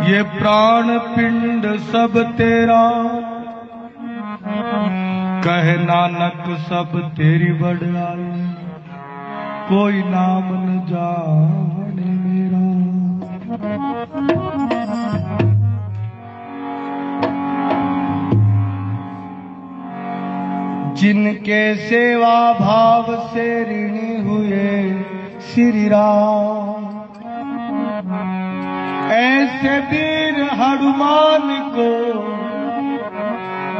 ये प्राण पिंड सब तेरा, कहे नानक सब तेरी बड़ाई, कोई नाम न जाने मेरा। जिनके सेवा भाव से ऋणी हुए श्री राम, ऐसे वीर हनुमान को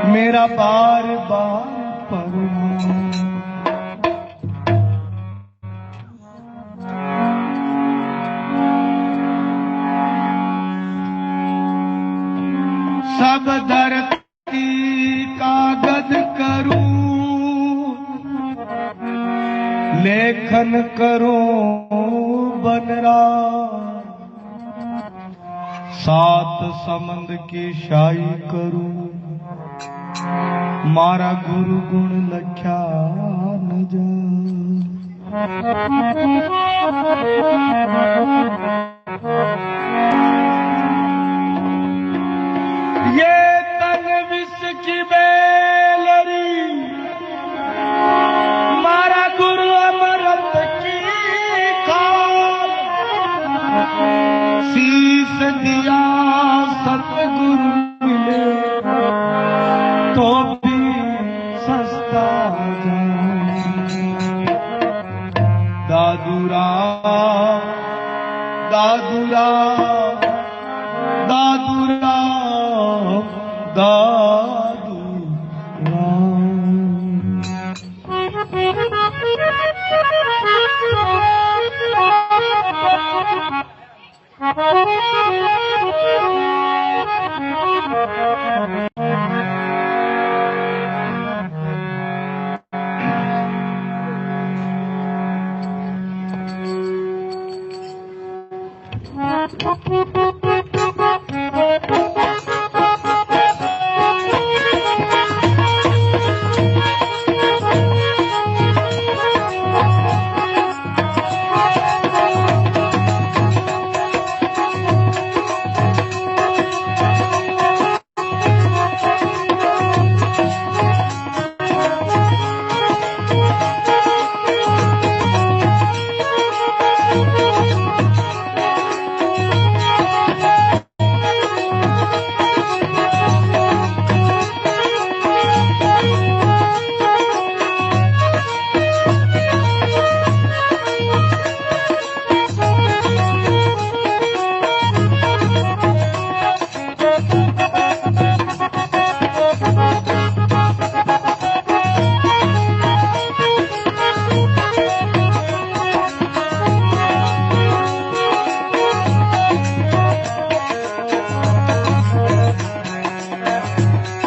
मेरा बार बार प्रणाम। सब धरती कागज करूं, लेखन करूं बनरा, सात समंद की शाही करूं, मारा गुरु गुण लख्या न जा। ये तन विष की बेलरी, मारा गुरु अमृत की खाल, शीश दिया सतगुरु मिले तो भी सस्ता जाए। दादूरा दादूरा दादूरा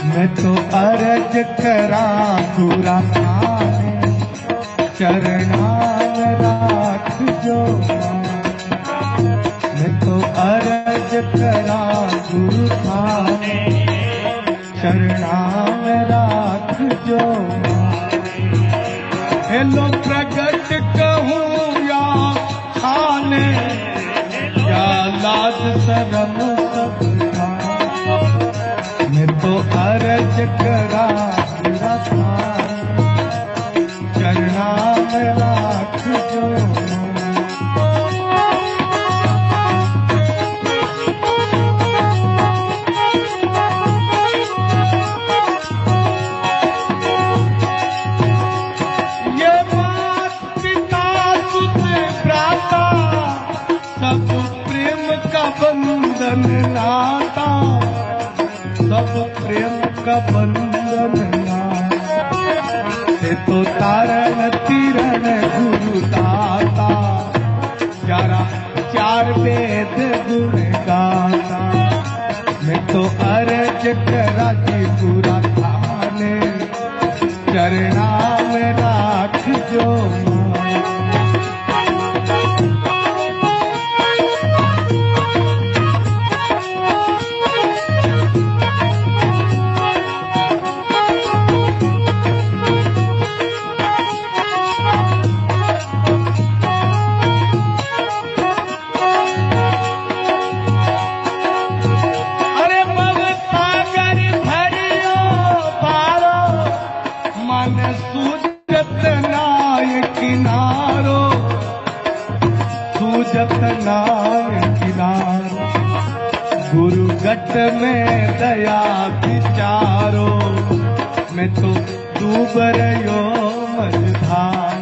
मैं तो अर्ज करा पूरा थाने, चरणान राख जो। मैं तो अर्ज करा गुरु थाने, चरणान राख जो। हेलो प्रगट कहूँ या खाने, या लाज शरम सब मैं तो अर्ज करा पूरा थाने, चरना में राख जो। ये मात पिता सुत भ्राता, सब प्रेम का बंधन नाता, सब प्रेम का बंधन से तो तारण तीरण गुरु दाता, चार वेद गुण गाता। मैं तो अर्ज करा जी पूरा थाने, चरना में राख जो। नाय किनार, गुरु गट में दया विचारो, मैं तो डूब रहो मझधार,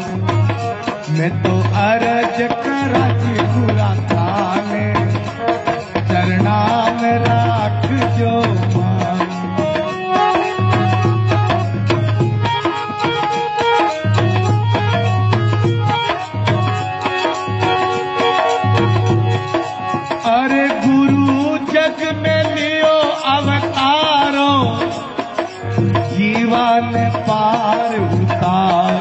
मैं तो अरज करा जी पूरा थाने, चरणा में राख जो मान। अरे गुरु जग में लियो अवतारो, जीवन पार उतार,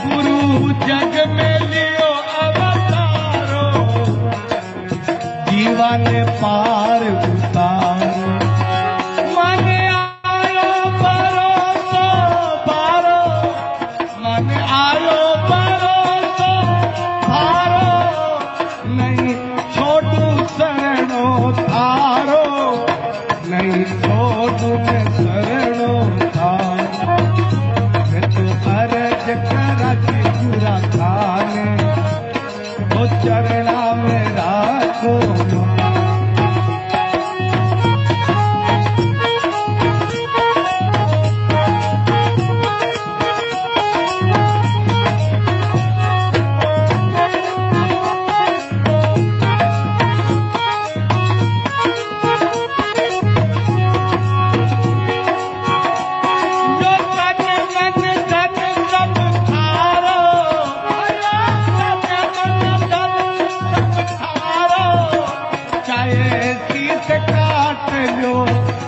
गुरु जग में लियो अवतारो, जीवन पार उतार। मन आयो परोसो भारो, मन आयो परोसो भारो, नहीं छोटू शरणो थारो, नहीं छोटू में शरणो थारो, मैं तो अरज करा जी पूरा थाने, वो चरणा में राखो।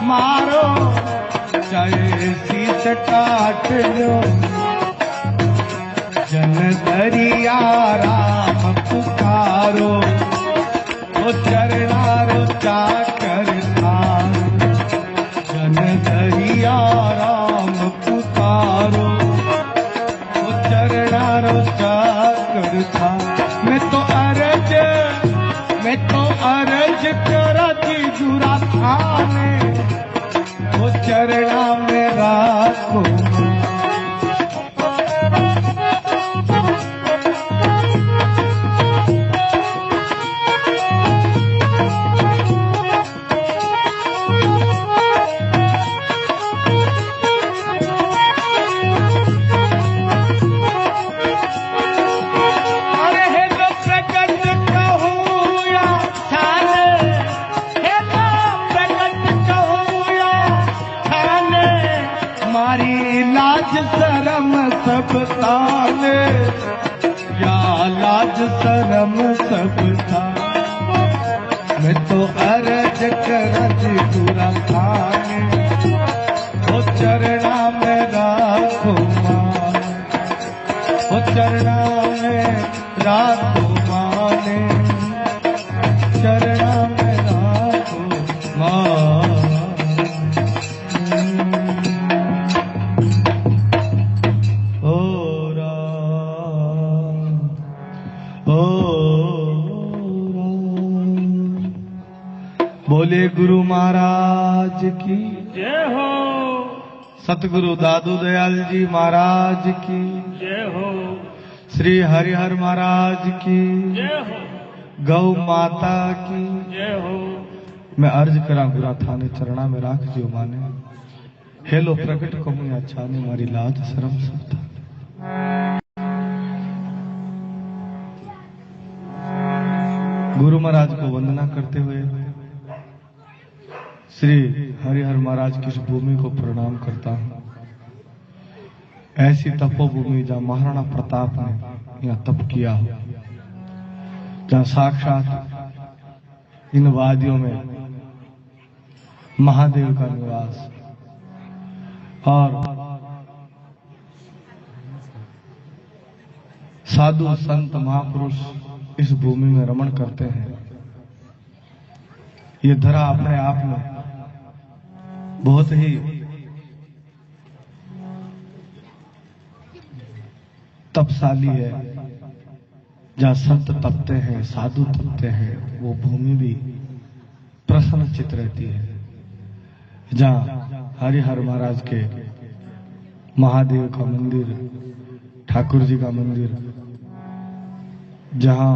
मारो चाहे शीश काट लो, जन दरिया राम पुकारो, वो चरणारो चाकर थार, जन दरिया राम पुकारो, वो चरणारो चाकर थार। मैं तो अरज करा जी जुरा थाने, वो चरणा में राखो। अरे हे तो प्रकट कहूँ या थाने, हे तो प्रकट कहूँ या थाने, मारी लाज शरम सब ताने, या लाज शरम सब ताने, मैं तो अरज करज पूरा थाने, वो चरणा में राखो मान, वो चरणा में राखो माने, चरणा में राखो मान। बोले गुरु महाराज की जय हो, सतगुरु दादू दयाल जी महाराज की जय हो, श्री हरिहर महाराज की जय हो, गौ माता की जय हो। मैं अर्ज करा गुरा थाने चरणा में राख जो माने, हेलो प्रकट कहूँ अच्छा ने मारी लाज शरम सब था। गुरु महाराज को वंदना करते हुए श्री हरिहर महाराज की इस भूमि को प्रणाम करता हूं। ऐसी तपोभूमि जहां महाराणा प्रताप ने यहाँ तप किया हो, जहां साक्षात इन वादियों में महादेव का निवास और साधु संत महापुरुष इस भूमि में रमण करते हैं। ये धरा अपने आप में बहुत ही तपशाली है। जहां संत तपते हैं, साधु तपते हैं, वो भूमि भी प्रसन्न चित रहती है। जहां हरिहर महाराज के महादेव का मंदिर, ठाकुर जी का मंदिर, जहां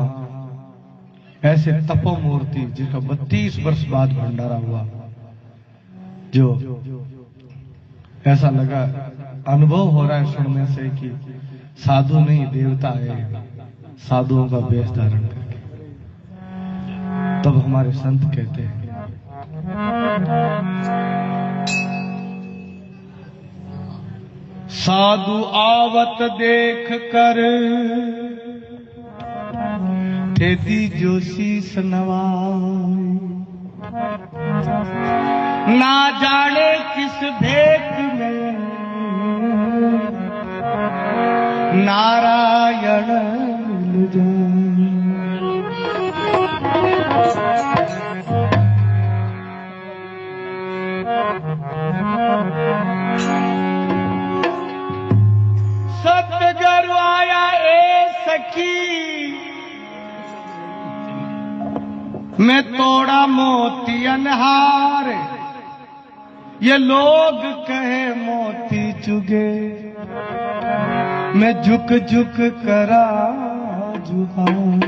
ऐसे तपोमूर्ति जिनका 32 वर्ष बाद भंडारा हुआ, जो ऐसा लगा, अनुभव हो रहा है सुनने से कि साधु नहीं देवता है, साधुओं का वेश धारण करके। तब हमारे संत कहते हैं, साधु आवत देख कर थे जो शीस नवाए, ना जाने किस भेक में नारायण मिल जाए। सतगुरु आया ए सखी, मैं तोड़ा मोती अनहार, ये लोग कहे मोती चुगे, मैं झुक झुक करा जुहार।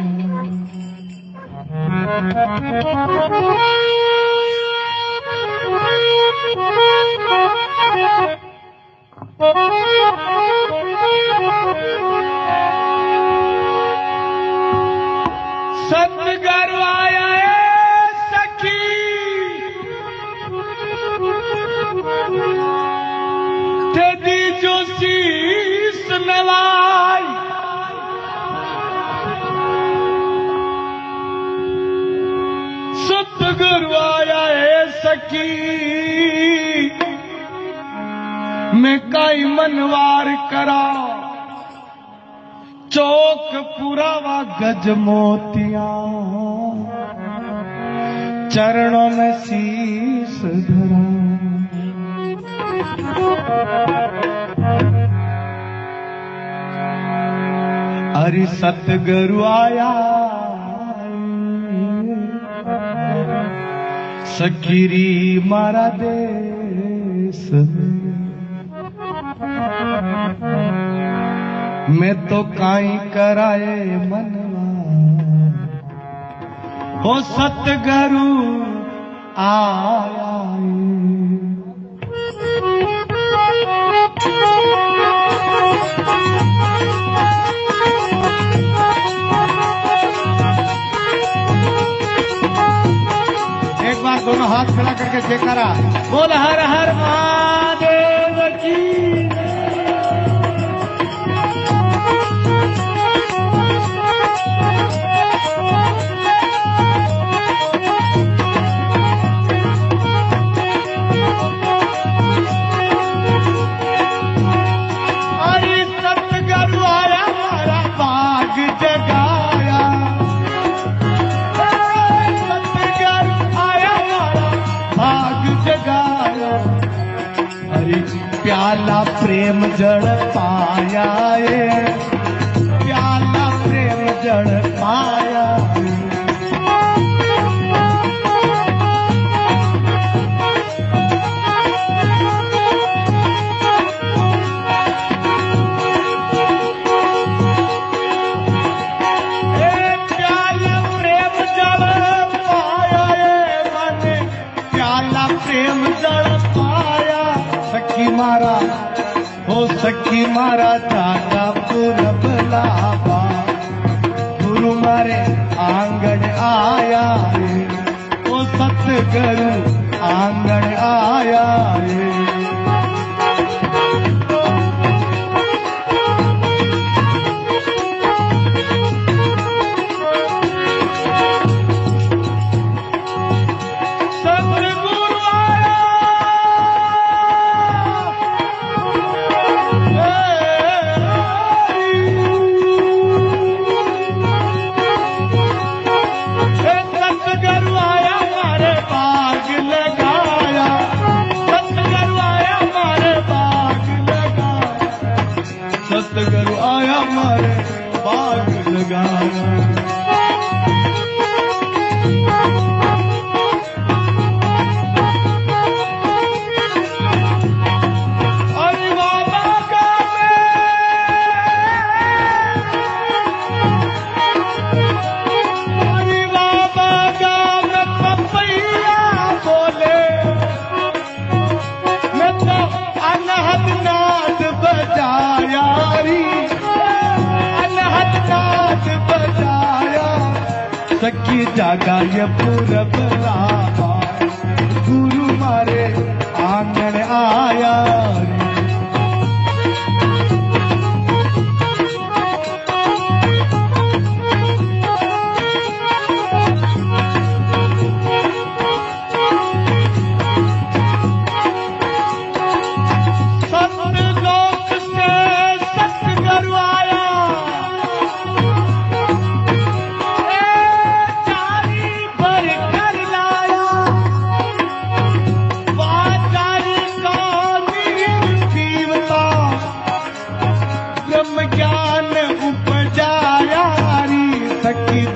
सतगुरु आया है सखी, तेरी जो शीस नवाई, सतगुरु आया है सखी, मैं काई मनवार करा, चौक पुरावा गज मोतिया, चरणों में शीस धरा। हरि सतगुरु आया सखीरी मारा देश में, मैं तो काई कराए मनवा, हो सतगुरु आया। एक बार दोनों हाथ खड़ा करके जयकारा बोल, हर हर महादेव की। प्याला प्रेम जड़ पाया है, प्याला प्रेम जड़ पाया। प्याला प्रेम जड़ पाया है मन, प्याला प्रेम जड़ पाया। सखी मारा हो सखी मारा जागा पूरब लावा, गुरु मारे आंगन आया रे, ओ सतगुरु आंगन आया रे। सतगुरु आया मारे बाग लगाया। जागा ये पूरब लावा, गुरु मारे आंगन आया रे।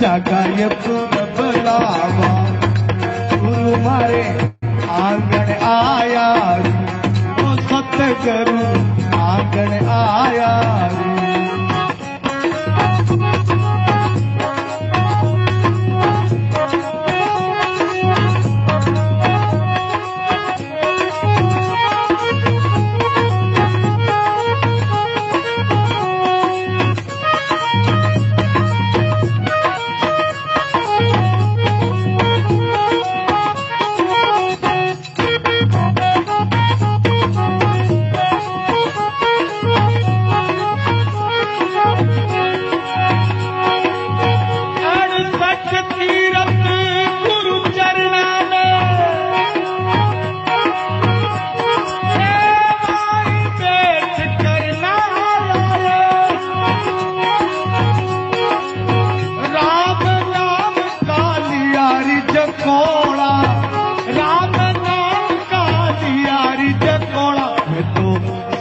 जागा ये पूरब लावा, गुरु मारे आंगन आया रे। ओ सतगुरु आंगन आया रे।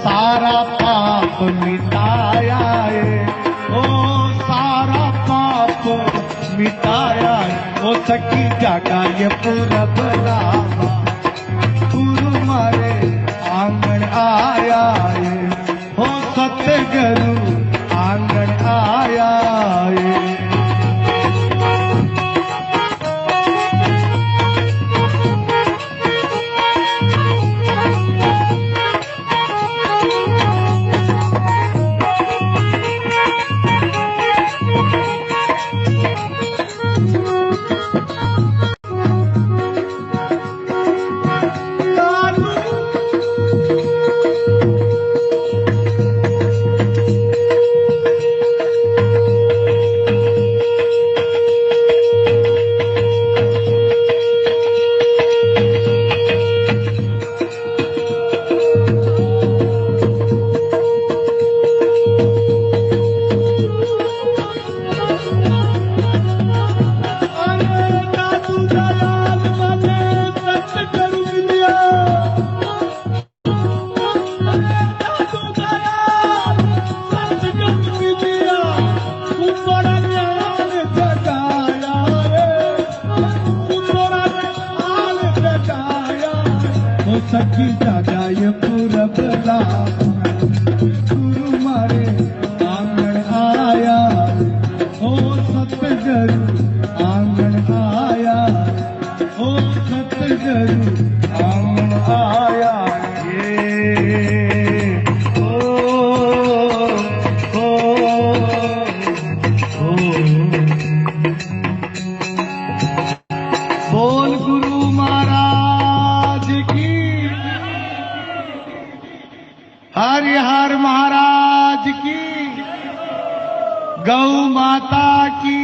सारा पाप मिटाया है, ओ सारा पाप मिटाया है। ओ सखी जागा ये पूरब लावा, गुरु मारे आंगन आया है। ओ सतगुरु आंगन आया है। सखी जागा ये पूरब लावा, गुरु मारे आंगन आया। ओ सतगुरु आंगन आया, ओ सतगुरु आंगन आया। ये बोल गुरु महाराज की, हरिहर महाराज की, गौ माता की,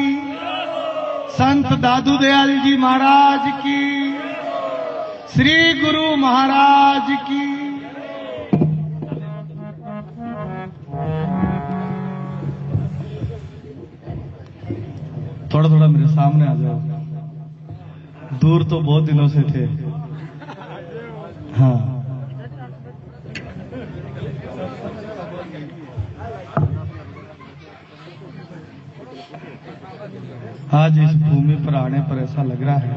संत दादू दयाल जी महाराज की, श्री गुरु महाराज की। थोड़ा थोड़ा मेरे सामने आ जाओ, दूर तो बहुत दिनों से थे। हाँ, आज इस भूमि पर आने पर ऐसा लग रहा है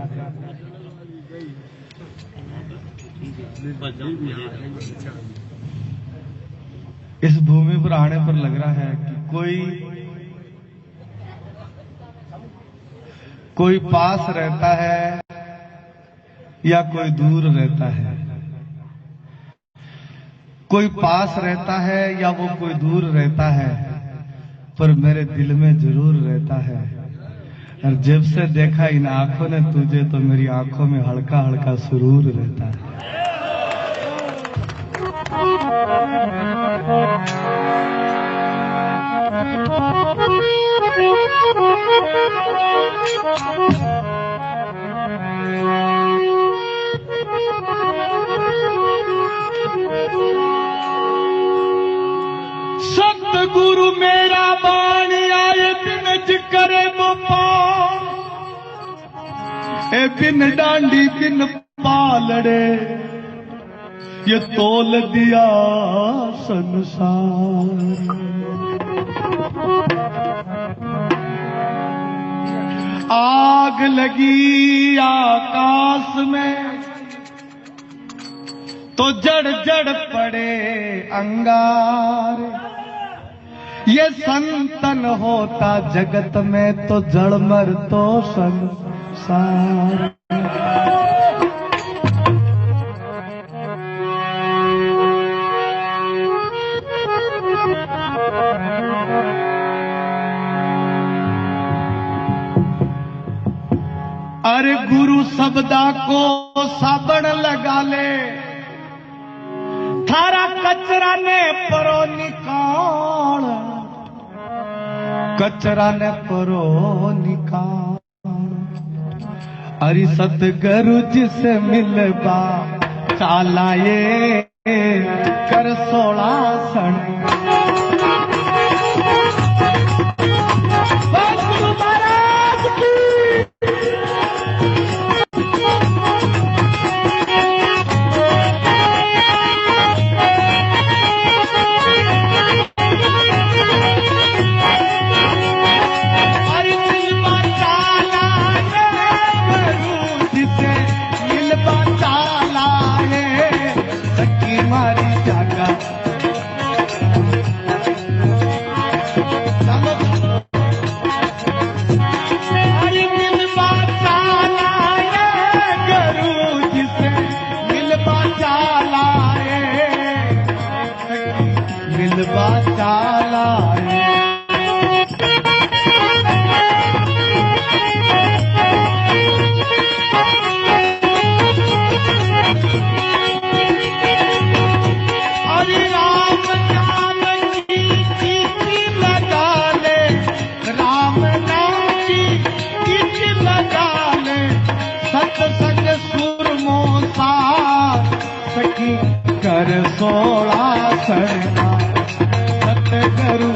इस भूमि पर आने पर लग रहा है कि कोई पास रहता है या कोई दूर रहता है, कोई पास रहता है या वो कोई दूर रहता है, पर मेरे दिल में जरूर रहता है। और जब से देखा इन आंखों ने तुझे तो मेरी आंखों में हल्का हल्का सुरूर रहता है। सतगुरु मेरा बाण आए बिन करे गोपाल, ए बिन डांडी बिन पालड़े ये तोल दिया संसार। आग लगी आकाश में तो जड़ जड़ पड़े अंगार। ये संतन होता जगत में तो जड़ मर तो संसार। अरे गुरु शब्दा को साबण लगा ले, थारा कचरा ने परो निकाल, कचरा ने परो निकाल। अरे सतगुरु जिसे मिलबा चालाए कर 16 सन। कर 16 सड़का सतगुरु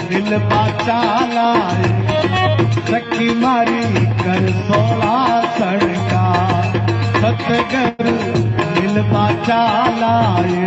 दिल बाचा लाए, सखी मारी कर 16 सड़का सतगुरु दिल बाचा लाए।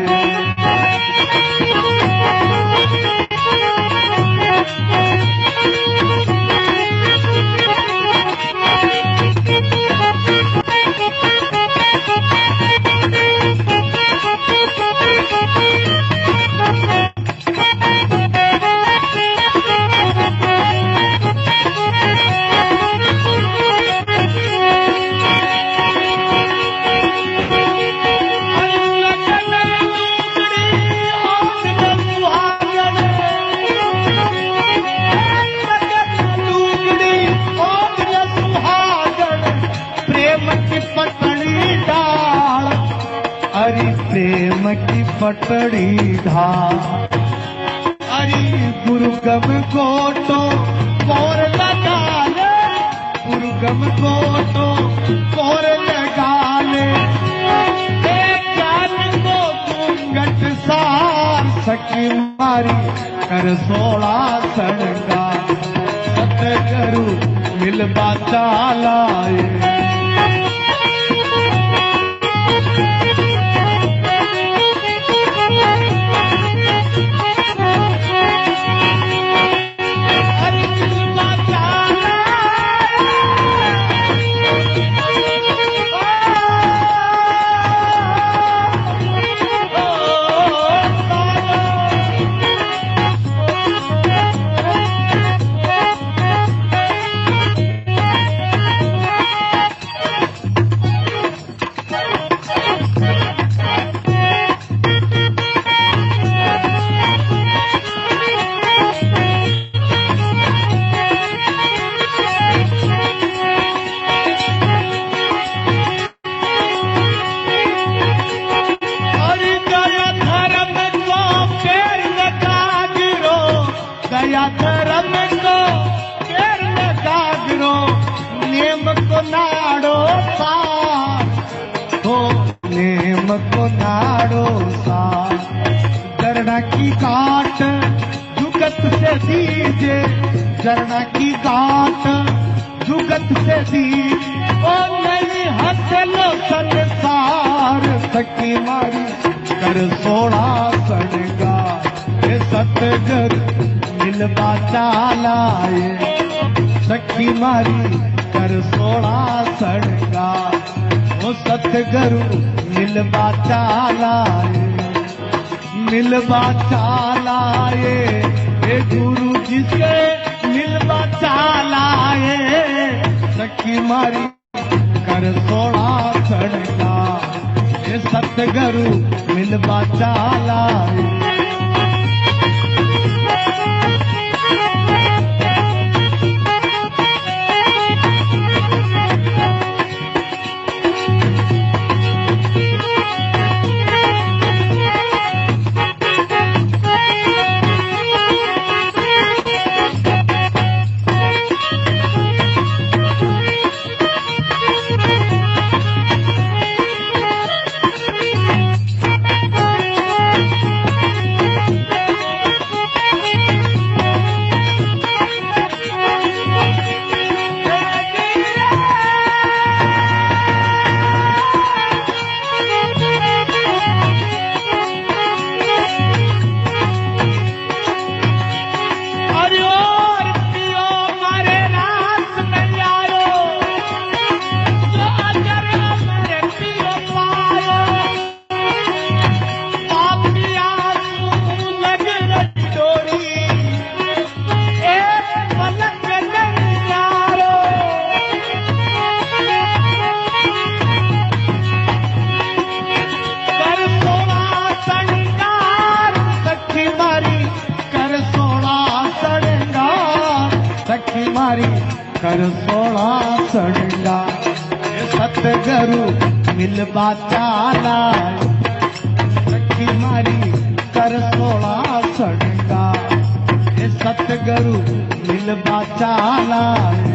प्रेम की पटड़ी ढाल, अरे गुरुगम को तो कोर लगा ले, गुरुगम को तो कोर लगा ले। ज्ञान को घूंघट सार सखी मारी कर 16 सड़का सतगुरु मिल बाचा लाए। को नाड़ो सा झरना की काट जुगत से दीजे, झरना की काट जुगत से दीजे। ओ नहीं हंसलो संसार सखी मारी कर 16 सड़गार। ये सतगुर मिलवा चालाए सखी मारी कर 16 सड़गार। वो सतगुरु मिलवा चालाए, मिलवा चालाए ये गुरु जी से मिलवा चालाए सखी मारी कर 16 सड़गार। ये सतगुरु मिलवा चालाए। कर 16 सड़गार। ये सतगुरु मिलवा चालाए सखी मारी कर 16 सड़गार। ये सतगुरु मिलवा चालाए।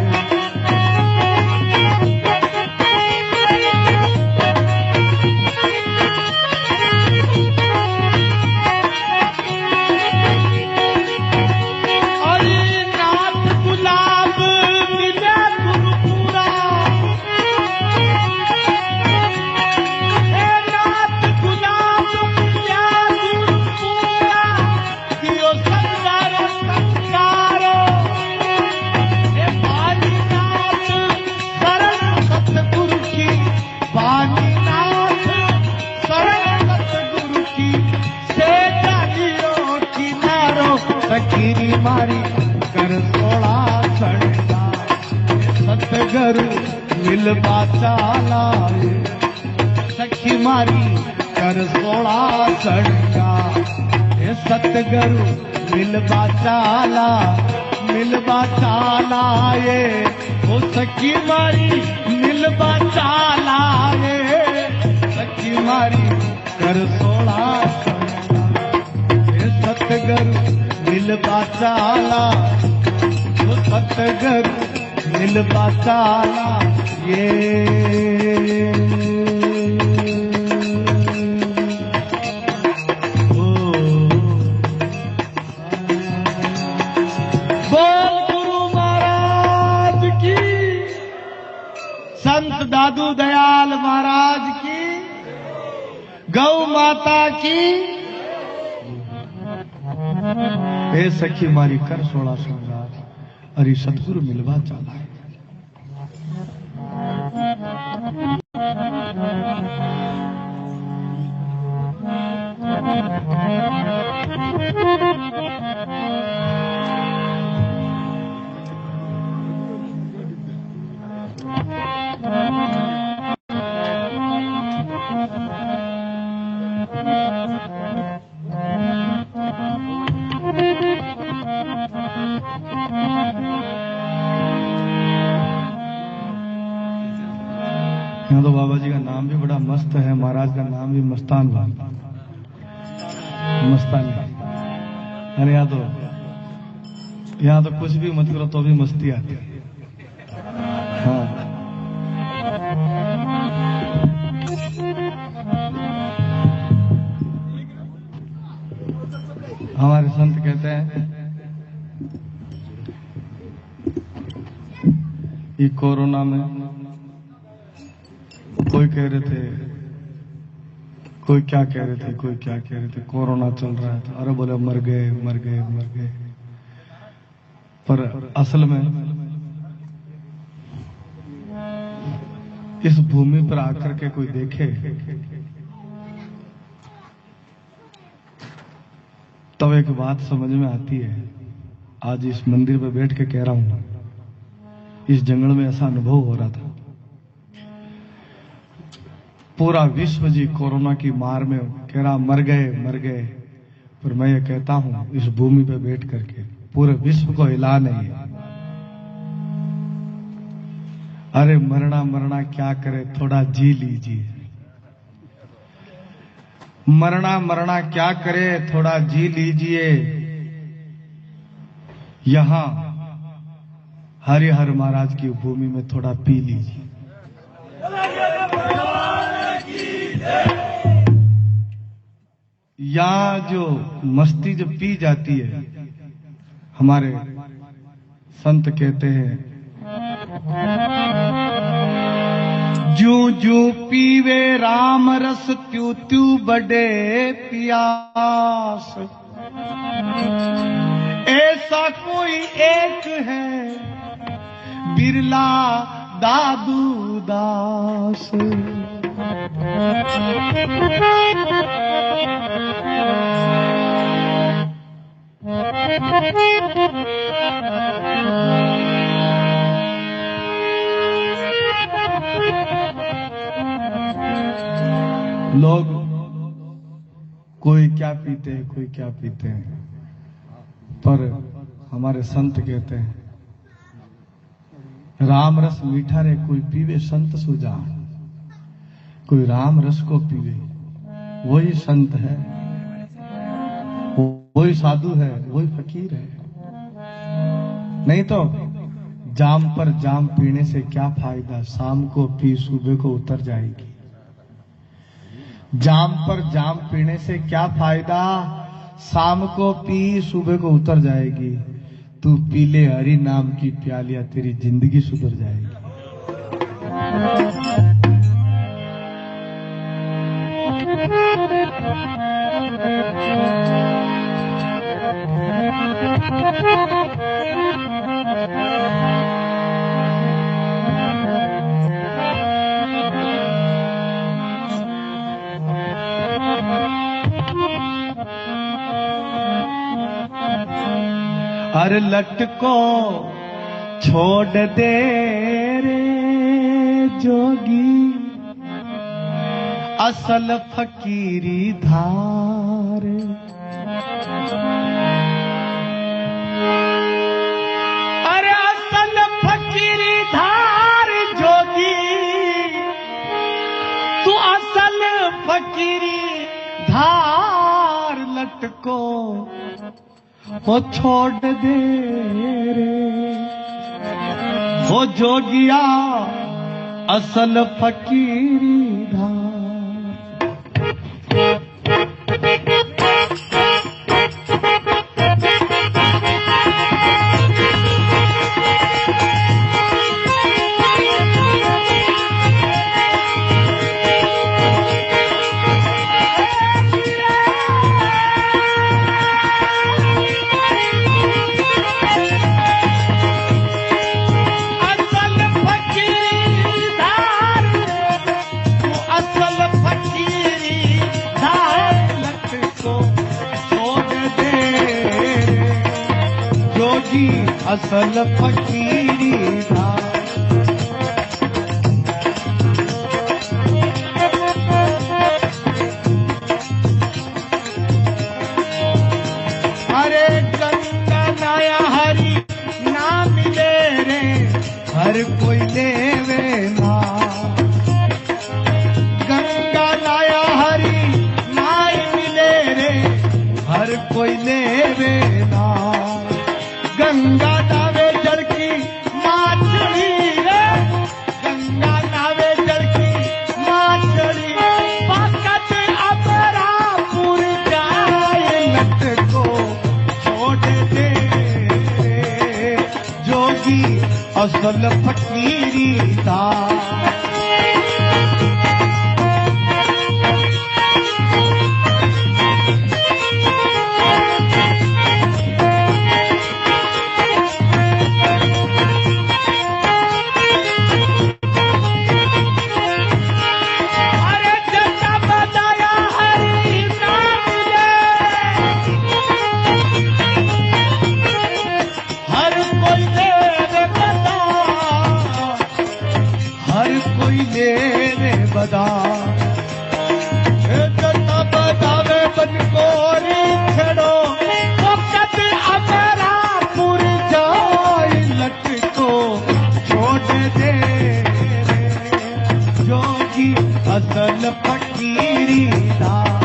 सखी मारी कर 16 सड़गार। सतगुरु मिलवा चालाए सखी मारी कर 16 सड़गार। ये सतगुरु मिलवा चाला, मिलवा चालाए वो सखी मारी मिलवा चालाए सखी मारी कर 16 सड़गार। ये सतगुरु मिलवा चाला, वो सतगुरु मिलवा चाला। ये बोल गुरु महाराज की, संत दादू दयाल महाराज की, गौ माता की। हे सखी मारी कर 16 श्रृंगार, अरे सतगुरु मिलवा चाला। यहाँ तो बाबा जी का नाम भी बड़ा मस्त है, महाराज का नाम भी मस्तान बाबा, मस्तान। अरे यहाँ तो कुछ भी मत करो तो भी मस्ती आती है। हाँ कोरोना में कोई कह रहे थे, कोई क्या कह रहे थे, कोई क्या कह रहे थे, कोरोना चल रहा है, तो अरे बोले मर गए मर गए मर गए। पर असल में इस भूमि पर आकर के कोई देखे तब एक बात समझ में आती है। आज इस मंदिर पर बैठ के कह रहा हूं, इस जंगल में ऐसा अनुभव हो रहा था। पूरा विश्व जी कोरोना की मार में कह रहा मर गए मर गए, पर मैं ये कहता हूं इस भूमि पे बैठ करके पूरे विश्व को हिला नहीं है। अरे मरना मरना क्या करे, थोड़ा जी लीजिए। मरना मरना क्या करे, थोड़ा जी लीजिए। यहां हरिहर महाराज की भूमि में थोड़ा पी लीजिए। यहां जो मस्ती जब पी जाती है, हमारे संत कहते हैं जू जू पीवे राम रस त्यू त्यू बड़े प्यास। ऐसा कोई एक है बिरला दादू दास। लोग कोई क्या पीते हैं, कोई क्या पीते हैं, पर हमारे संत कहते हैं राम रस मीठा रे कोई पीवे संत सुजान। कोई राम रस को पीवे वही संत है, वही साधु है, वही फकीर है। नहीं तो जाम पर जाम पीने से क्या फायदा, शाम को पी सुबह को उतर जाएगी। जाम पर जाम पीने से क्या फायदा, शाम को पी सुबह को उतर जाएगी। तू पीले हरि नाम की प्यालियां, तेरी जिंदगी सुधर जाएगी। हर लट को छोड़ दे रे जोगी, असल फकीरी धार। अरे असल फकीरी धार जोगी, तू असल फकीरी धार। लट को वो छोड़ दे रे वो जोगिया, असल फकीरी धार। असल फकीरी धार। अरे गंगा नाया हरि ना मिले रे, हर कोई लेवे ना। गंगा नाया हरि ना मिले रे, हर कोई लेवे ना। गंगा नावे जल की माछली रे, गंगा नावे जल की माछली। पाकत अपरापुर जाए, लट को छोड़ दे जोगी असल फकीर दास। असल फकीरी दास।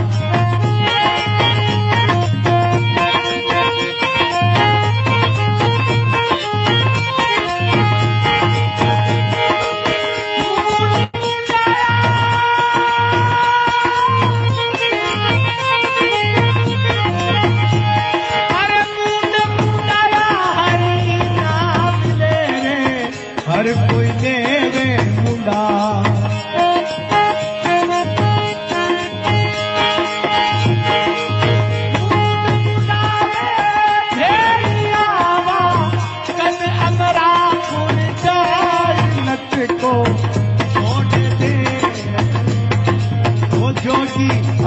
हर कोई देवे मुंडा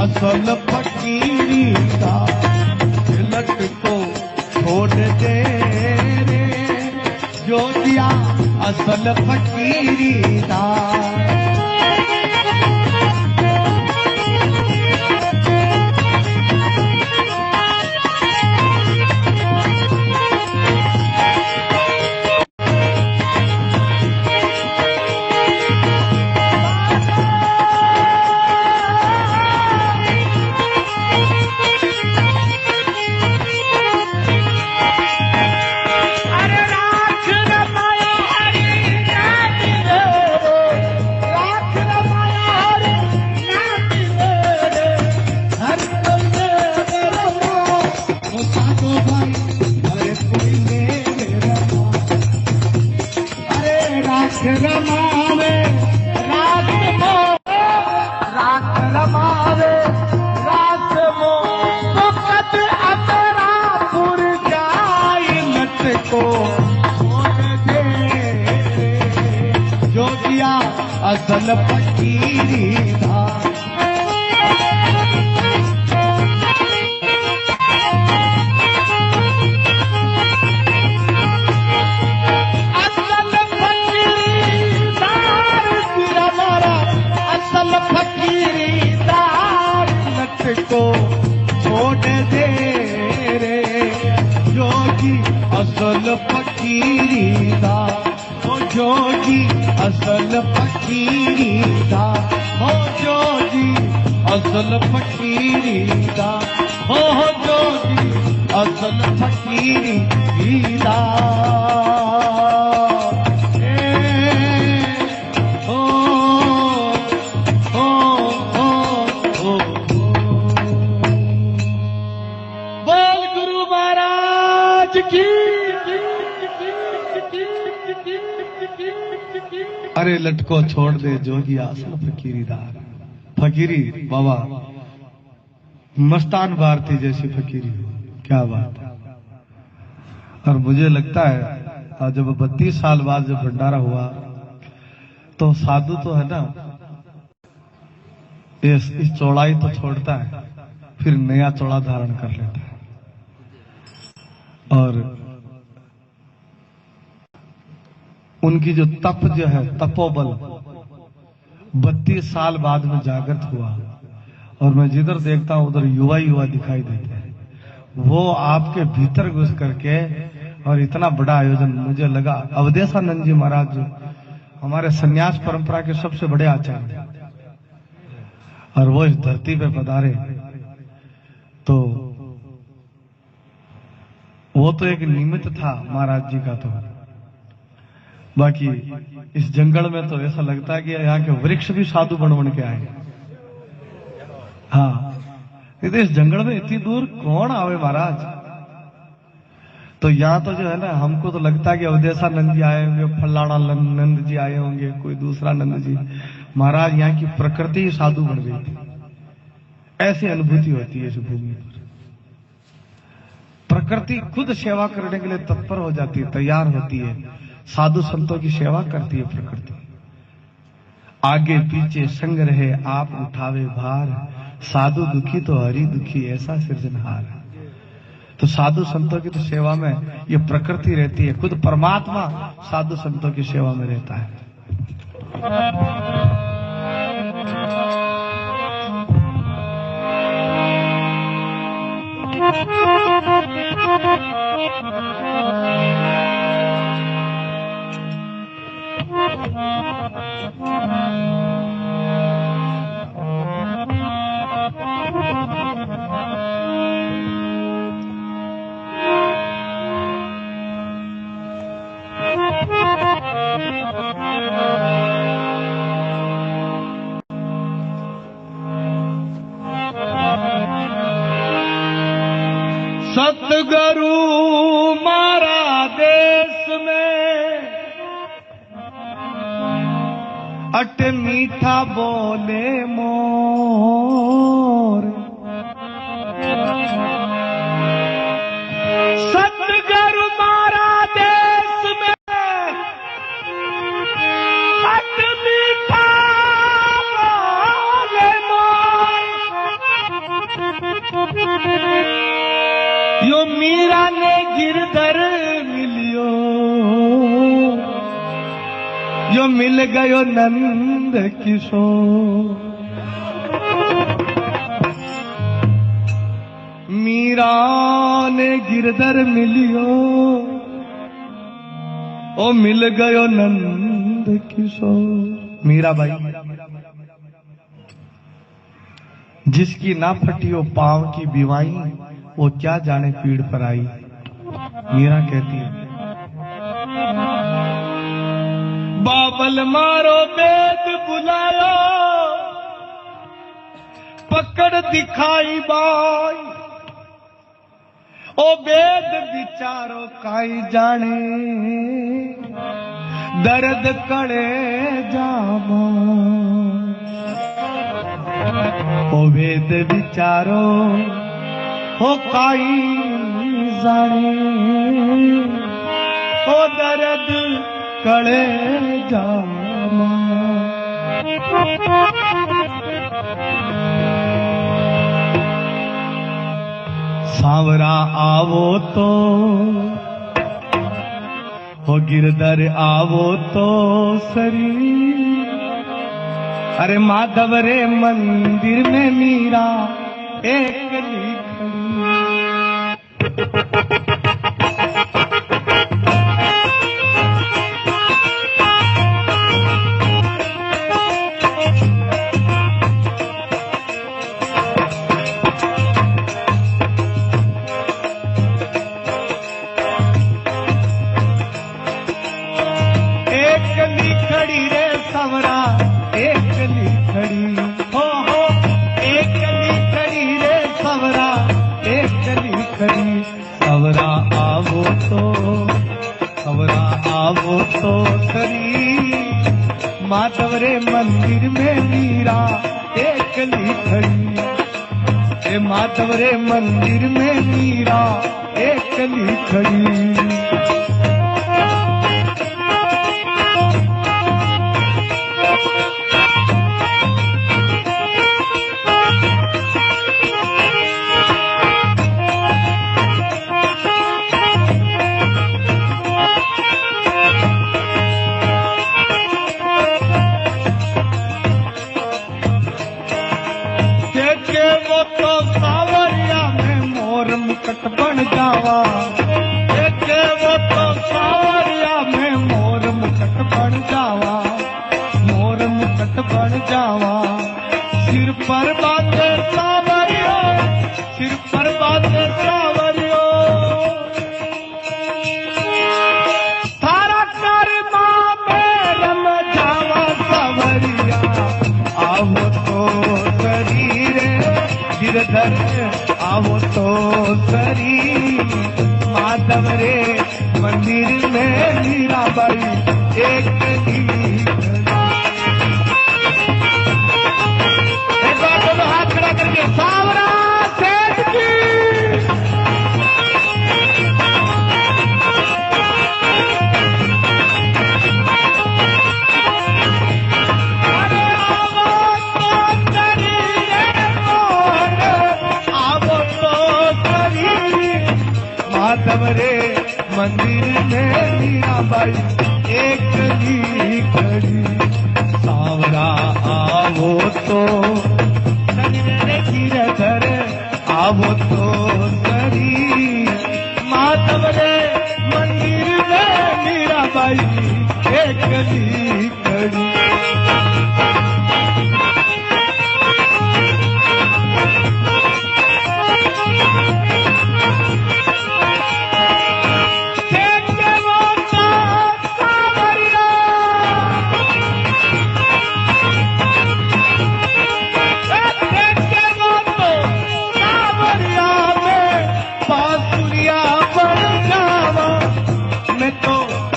असल फकीरी दास। लट को छोड़ दे रे जोगिया असल फकीरी दास। रमावे रात रमावे रात मो वक्त अतरा पुर जाई लट को छोड़ दे जोगिया असल फकीरी दास। को छोड़ दे रे जोगी असल फकीरी दास। ओ जोगी असल फकीरी दास। ओ जोगी असल फकीरी दास। ओ जोगी असल फकीरी दास। अरे लटको छोड़ दे जोगी असल फकीरी दास। फकीरी बाबा मस्तान भारती जैसी फकीरी हो, क्या बात है। और मुझे लगता है जब 32 साल बाद जब भंडारा हुआ तो साधु तो है ना इस चौड़ाई तो छोड़ता है, फिर नया चौड़ा धारण कर लेता है। और उनकी जो तप जो है तपोबल 32 साल बाद में जागृत हुआ। और मैं जिधर देखता हूं उधर युवा युवा दिखाई देते हैं। वो आपके भीतर घुस करके और इतना बड़ा आयोजन मुझे लगा। अवधेशानंद जी महाराज जो हमारे संन्यास परंपरा के सबसे बड़े आचार्य और वो इस धरती पे पधारे तो वो तो एक निमित्त था महाराज जी का। तो बाकी इस जंगल में तो ऐसा लगता है कि यहाँ के वृक्ष भी साधु बन के आए। हाँ, इस जंगल में इतनी दूर कौन आवे महाराज। तो यहाँ तो जो है ना, हमको तो लगता है कि अवधेशानंद जी आए होंगे, फलाना नंद जी आए होंगे, कोई दूसरा नंद जी। महाराज यहाँ की प्रकृति ही साधु बन गई थी। ऐसी अनुभूति होती है इस भूमि पर। प्रकृति खुद सेवा करने के लिए तत्पर हो जाती है, तैयार होती है। साधु संतों की सेवा करती है प्रकृति। आगे पीछे संग रहे आप उठावे भार, साधु दुखी तो हरि दुखी, ऐसा सृजनहार। तो साधु संतों की तो सेवा में ये प्रकृति रहती है, खुद परमात्मा साधु संतों की सेवा में रहता है। सतगुरु मारा देश में अट मीठा बोले मोर, सतगुरु मारा देश में अट मीठा बोले मोर। यो मीरा ने गिरधर मिलियो, यो मिल गयो नंद किशोर। मीरा ने गिरधर मिलियो, ओ मिल गयो नंद किशोर। मीराबाई जिसकी ना फटियो पांव की बिवाई, वो क्या जाने पीड़ पर आई। मीरा कहती है, बाबल मारो वेद बुलायो, पकड़ दिखाई बाई। ओ वेद विचारो काई जाने, दर्द कड़े जामा। ओ वेद विचारो हो काई जाने, ओ दर्द कड़े जामा। सांवरा आवो तो हो गिरधर आवो तो सरी। अरे माधव रे मंदिर में मीरा एक लिखड़ी। आवो तो सरी, माधव रे मंदिर में मीरा एकली खड़ी। ए माधव रे मंदिर में मीरा एकली खड़ी। मुकुट बन जावा, देखे वो तो सावरिया में मोर मुकुट बन जावा, मोर मुकुट बन जावा। सिर पर बाते सावरियो, सिर पर बाते सावरियो, थारा कर्मा में रम जावा सावरिया। आवो तो शरीरे गिरधर आवो तो सरी, माधव माधव रे मंदिर में मीराबाई एक दोनों हाथ खड़ा करके सावरा सेठ की माधव रे मंदिर में मीराबाई एक कली खड़ी सावरा आवो तो गिरधर आवो तो सरी माधव रे मंदिर में मीराबाई एक कली खड़ी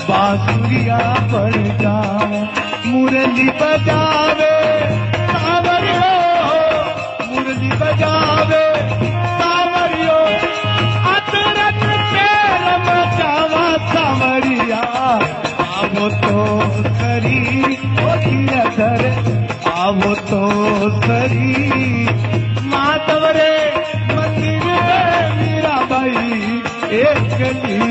बांसुरिया बन जावा मुरली बजावे सावरियो मुरली बजावे सावरियो अदरक तेल मचावा सावरिया आवो तो सरी ओ गिरधर आवो तो सरी माधव रे मंदिर में मीराबाई एक गली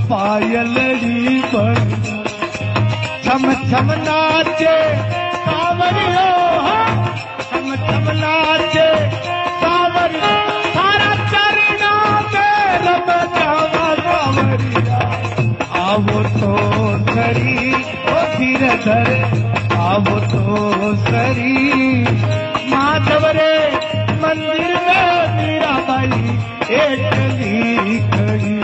पायलड़ी पर छम छम नाचे सावरियो छम छम नाचे सावरियो सारा चरना में रम जावा सावरिया आवो तो सरी ओ गिरधर आवो तो सरी माधव रे मंदिर में मीराबाई एक कली खड़ी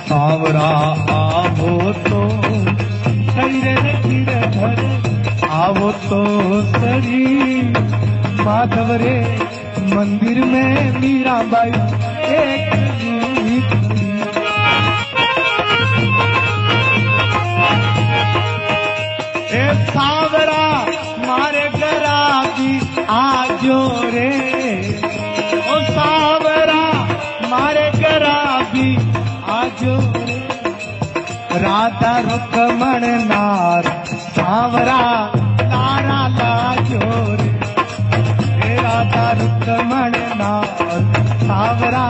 सावरा आवो तो गिरधर आवो तो सरी माधव रे मंदिर में मीराबाई एक सावरा मारे गरा भी आजो रे ओ सावरा मारे गरा भी आजो राधा रुकमण नार सावरा तारा लाजो रे राधा रुकमण नार सावरा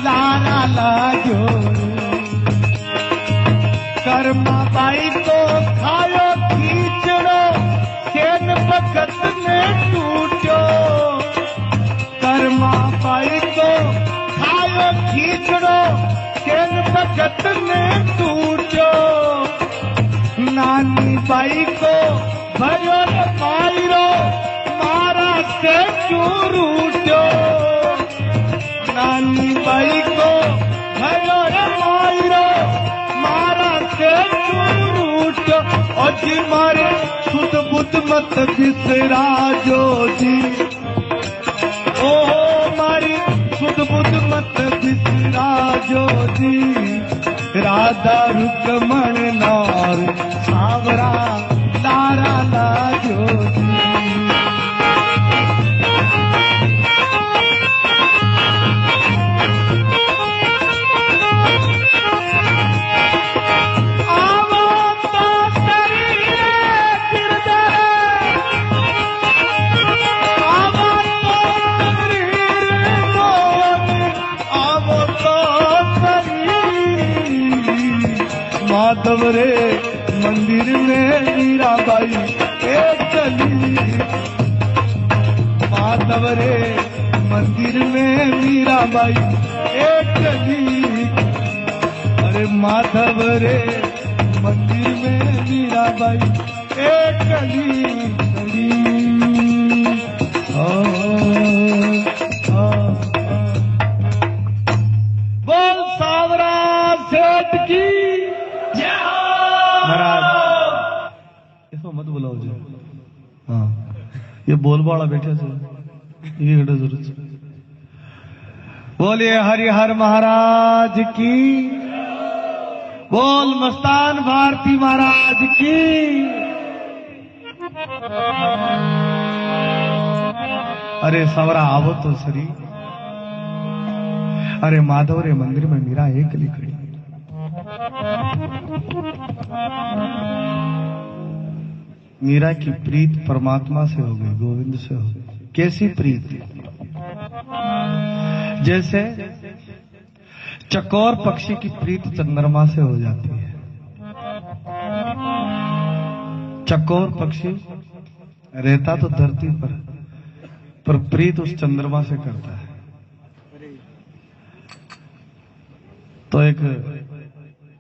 लारा लाजो कर्मा बाई को खायो खींचड़ो सेन भगत ने टूटो कर्मा बाई को खायो खींचड़ो सेन भगत ने टूटो नानी बाई को भयो पायरो मारा से चूरूटो नानी बाई को भयो पायरो मारा से चूरूटो और जी मारे सुध बुद्ध मत बिसरा जो जी ओ मारी सुध बुद्ध मत बिसरा जो जी राधा रुक्मण नार सावरा लारा लाजो माधव रे मंदिर में मीराबाई एक चली माधव रे मंदिर में मीराबाई एक चली अरे माधव रे मंदिर में मीराबाई एक चली बोल सावरा सेठ की महाराज इसको मत बुलाओ जी हाँ ये बोल वाला बैठे थे ये जरूरत बोलिए हरिहर महाराज की बोल मस्तान भारती महाराज की अरे सवरा आवो तो सरी अरे माधव रे मंदिर में मीरा एक खड़ी मीरा की प्रीत परमात्मा से हो गई गोविंद से हो गई कैसी प्रीत जैसे चकोर पक्षी की प्रीत चंद्रमा से हो जाती है चकोर पक्षी रहता तो धरती पर प्रीत उस चंद्रमा से करता है तो एक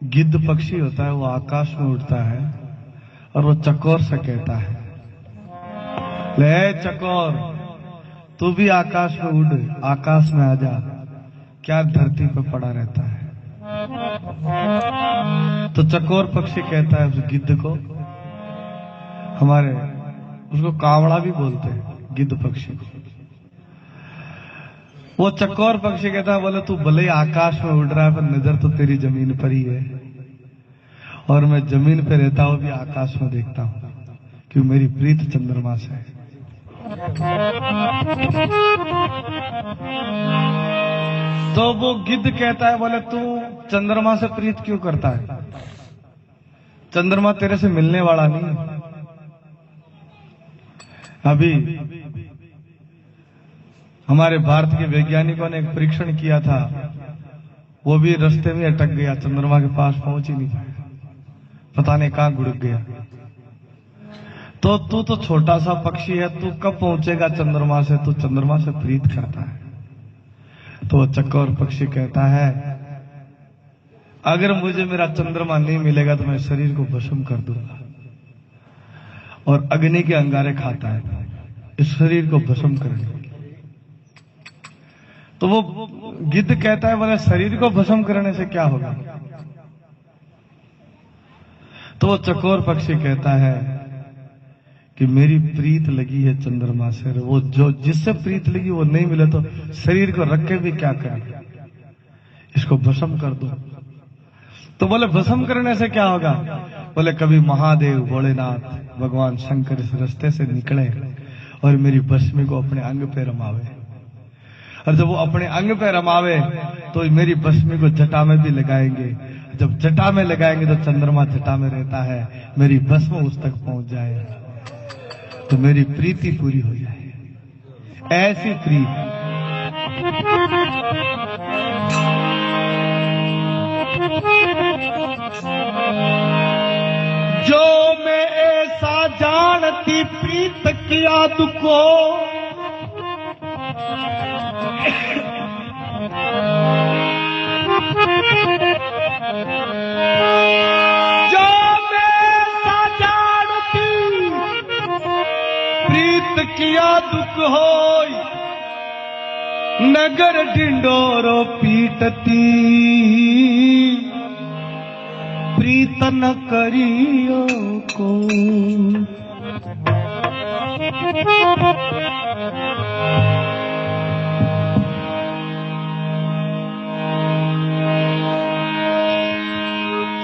गिद्ध पक्षी होता है वो आकाश में उड़ता है और वो चकोर से कहता है ले चकोर तू भी आकाश में उड़ आकाश में आ जा क्या धरती पे पड़ा रहता है तो चकोर पक्षी कहता है उस गिद्ध को हमारे उसको कावड़ा भी बोलते हैं गिद्ध पक्षी को वो चकोर पक्षी कहता है बोले तू भले ही आकाश में उड़ रहा है पर नजर तो तेरी जमीन पर ही है और मैं जमीन पे रहता हूं भी आकाश में देखता हूं क्यों मेरी प्रीत चंद्रमा से है तो वो गिद्ध कहता है बोले तू चंद्रमा से प्रीत क्यों करता है चंद्रमा तेरे से मिलने वाला नहीं अभी हमारे भारत के वैज्ञानिकों ने एक परीक्षण किया था वो भी रास्ते में अटक गया चंद्रमा के पास पहुंच ही नहीं पाया पता नहीं कहां गुड़क गया तो तू तो छोटा सा पक्षी है तू कब पहुंचेगा चंद्रमा से तू चंद्रमा से प्रीत करता है तो चकोर पक्षी कहता है अगर मुझे मेरा चंद्रमा नहीं मिलेगा तो मैं शरीर को भस्म कर दूंगा और अग्नि के अंगारे खाता है इस शरीर को भस्म करने तो वो गिद्ध कहता है बोले शरीर को भस्म करने से क्या होगा तो वो चकोर पक्षी कहता है कि मेरी प्रीत लगी है चंद्रमा से वो जो जिससे प्रीत लगी वो नहीं मिले तो शरीर को रख के भी क्या करें इसको भस्म कर दो तो बोले भस्म करने से क्या होगा बोले कभी महादेव भोलेनाथ भगवान शंकर इस रास्ते से निकले और मेरी भस्मी को अपने अंग पे रमावे और जब वो अपने अंग पे रमावे तो मेरी भस्मी को जटा में भी लगाएंगे जब जटा में लगाएंगे तो चंद्रमा जटा में रहता है मेरी भस्म उस तक पहुंच जाए तो मेरी प्रीति पूरी हो जाए ऐसी प्रीत जो मैं ऐसा जानती प्रीत किया तुको जो मैं ऐसा जानती प्रीत किया दुख होई नगर ढिंडोरो पीटती प्रीत न करियो को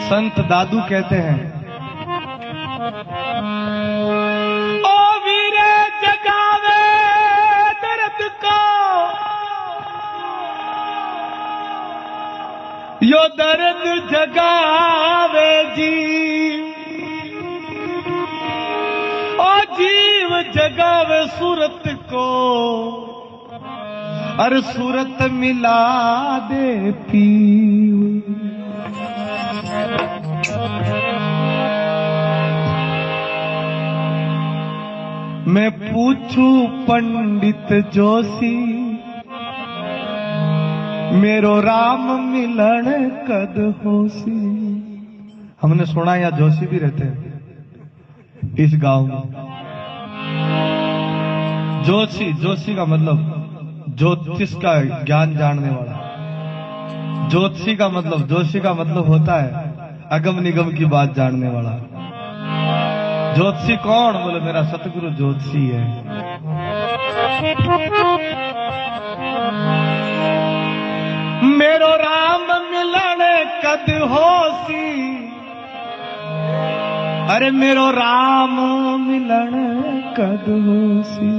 संत दादू कहते हैं, ओ वीरे जगावे दर्द को, यो दर्द जगावे जीव, ओ जीव जगावे सूरत को, अरे सूरत मिला दे पीव। मैं पूछूं पंडित जोशी, मेरो राम मिलन कद होसी। हमने सुना यहाँ जोशी भी रहते हैं इस गांव में। जोशी का मतलब ज्योतिष का ज्ञान जानने वाला। जोशी का मतलब होता है अगम निगम की बात जानने वाला। ज्योतिषी कौन? बोले मेरा सतगुरु ज्योतिषी है। मेरो राम मिलन कद होसी, अरे मेरो राम मिलन कद होसी।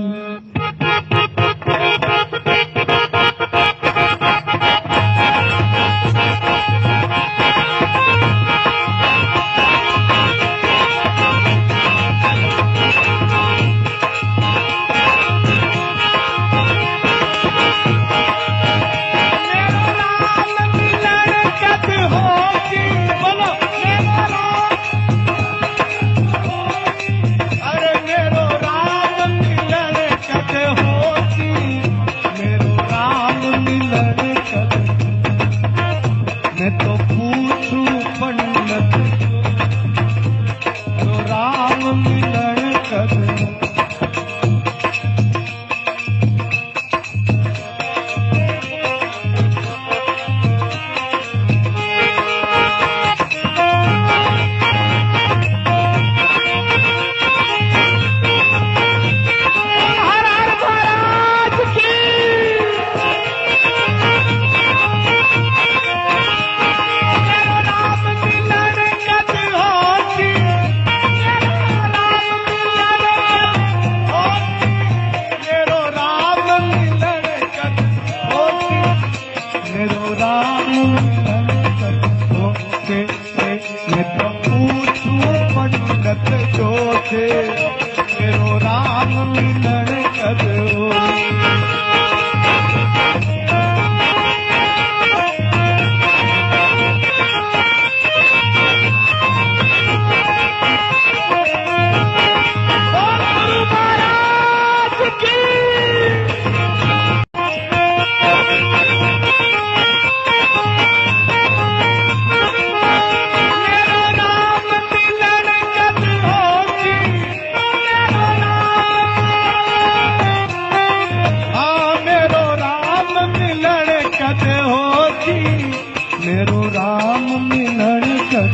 मेरो राम मिलन कर,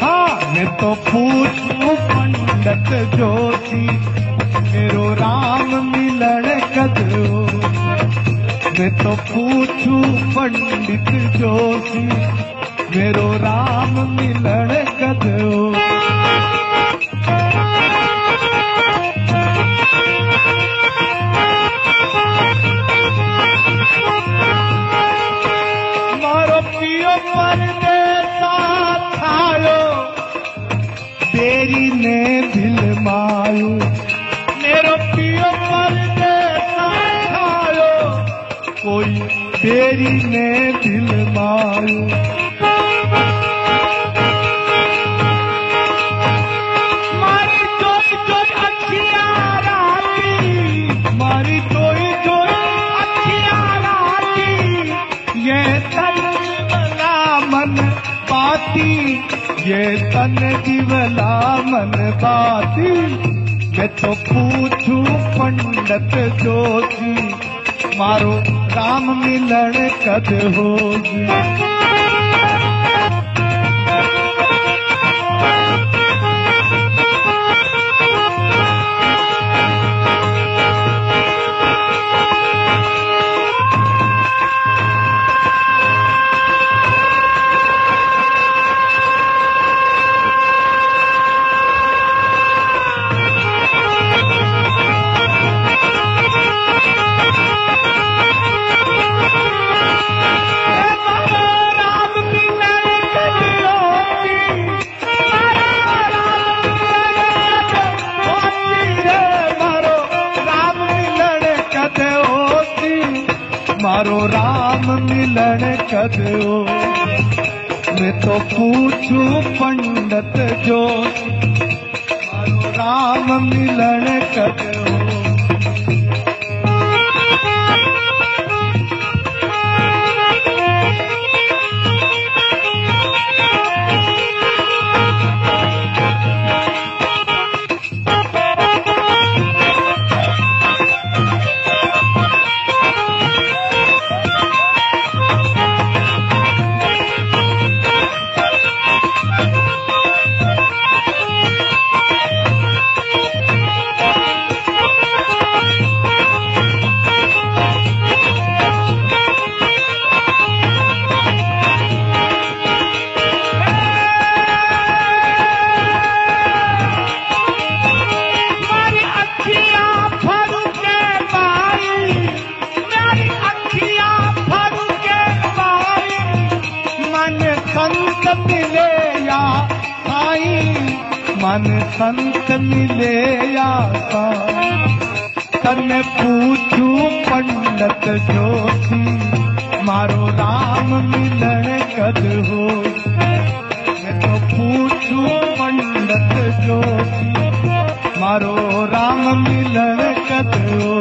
हाँ मैं तो पूछूं पंडित जोशी, मेरो राम मिलन कद हो। मैं तो पूछूं पंडित जोशी, मेरो राम मिलन कद हो। तेरी ने दिल मायो, मेरो पियो परदेसा खायो, कोई तेरी ने दिल मायो। मारी जोई जोई अखियां राती, मारी जोई जोई अखियां राती, ये तन वाला मन बाती, ये तन दिवला मन बाती। मैं तो पूछूं पंडित जोशी, मारो राम मिलन कद होगी। मारो राम मिलन कद हो। मैं तो पूछूं पंडित जो मारो राम मिलन कद हो। मन संत मिले या तने पूछू पंडित जोशी मारो राम मिलन कद हो। मैं तो पूछू पंडित जोशी मारो राम मिलन कद हो।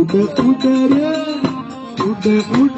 उड़ उड़ रे उड़ उड़